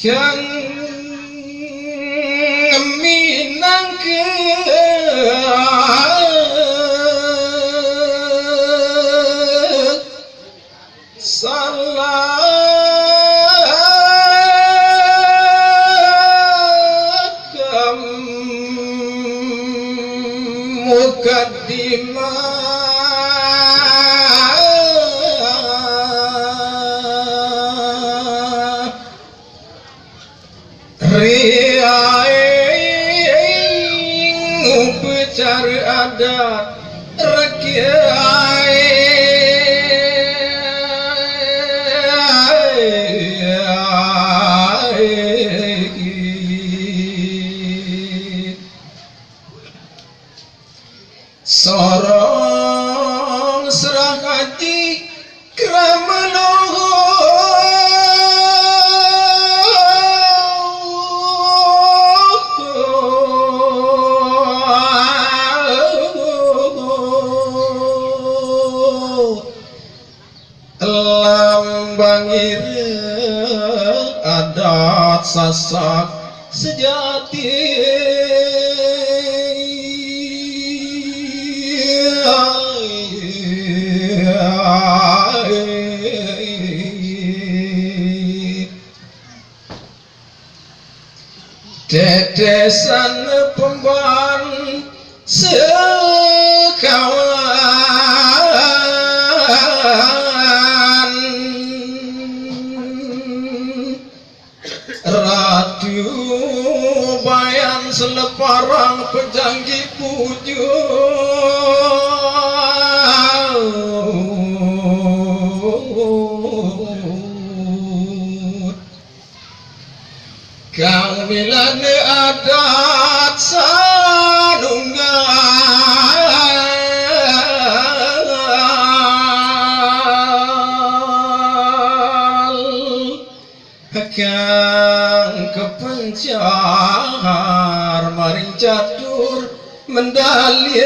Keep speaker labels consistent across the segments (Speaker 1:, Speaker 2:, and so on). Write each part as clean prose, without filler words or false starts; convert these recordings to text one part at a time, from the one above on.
Speaker 1: yang minangke salah mukaddimah upacara adat rakyat sorong serang haji kramanoho lambang ireng adat sasak sejati tetesan pemban sekawan ratu bayan seleparang pejanggi puju kang milane adat sanunggal kang kepencar maring catur mendali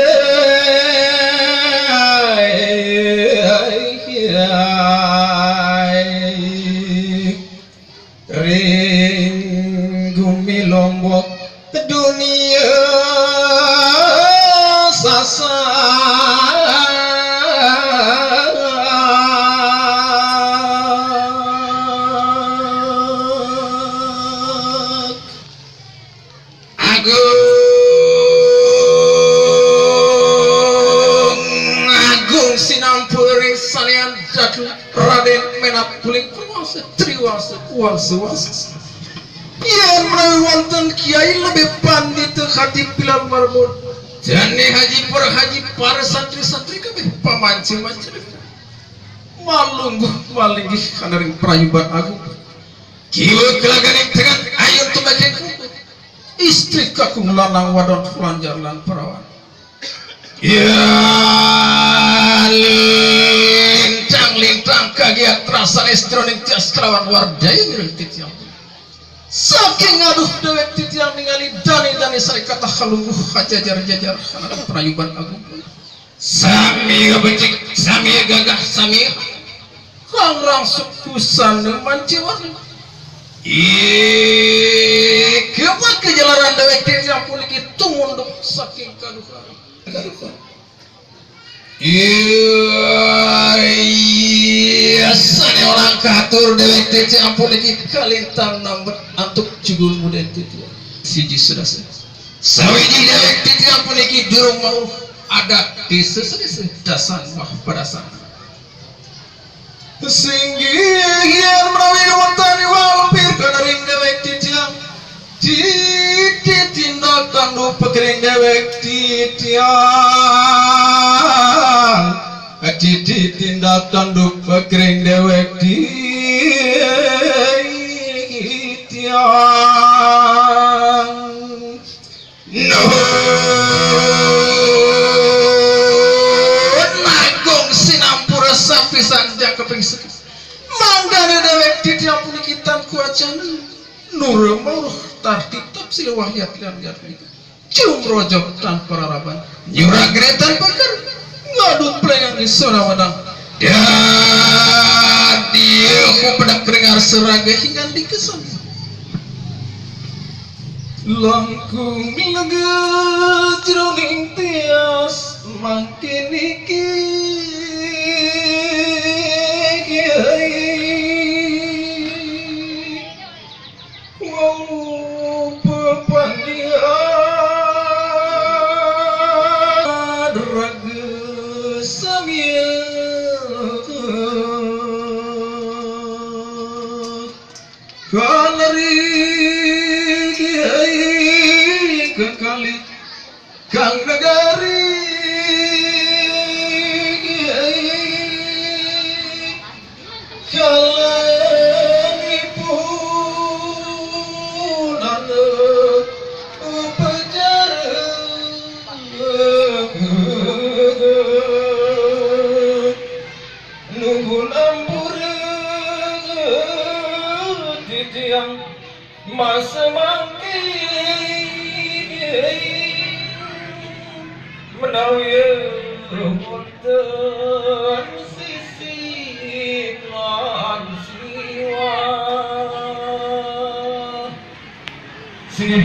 Speaker 1: Lombok dunia sasak agung sinampuring salian jatuh Raden Menak Kuling Perwasa Triwasa Wasa yang merawantan kiai lebih pandit hati pilar marbun jane haji para santri-santri kabeh pamanci-manci malungguh malingih kanaring prayuban agung kieu kelaganing tegan ayo tumaken istri kakung lanang wadon lanjar lan perawan ya lintang kagiat rasa estroning tias kelawan wardai titiang saking aduh dewek titiang ningali dani sari kata halungguh hajajar-jajar karena perayuban agung sami becik sami gagah sami hangrang sukusan manciwan kebat kejelaran dewek titiang puniki tumunduk saking kaduhan sani orang katur dewek titi ampun iki kalintang nambet antuk cugul muda titi siji sudah sawiji dewek titi ampun iki durung mau ada di sesese dasan wah padasan singgihan menawi wantani walpir kanaring dewek titi tindak tandu pekering dewek titiang tindak tanduk pekering dewek titiang nagung sinampura sapisan jang keping sekis manggane dewek titiang punikitan kuacan nur mau tartitap sila wahyat lihat cium rojok tanpa raraban nyurah geretan pakar ngadut pelayan di sora wadang dan dia ku pedang keringar serangga hingga dikesan langkung lega jroning tias makin iki wow pepandian raga samia kanari kekali kang negari kalanipun anak upacara nuhun ampura di tiang masa mangki menawi wonten sisi lan siwa sing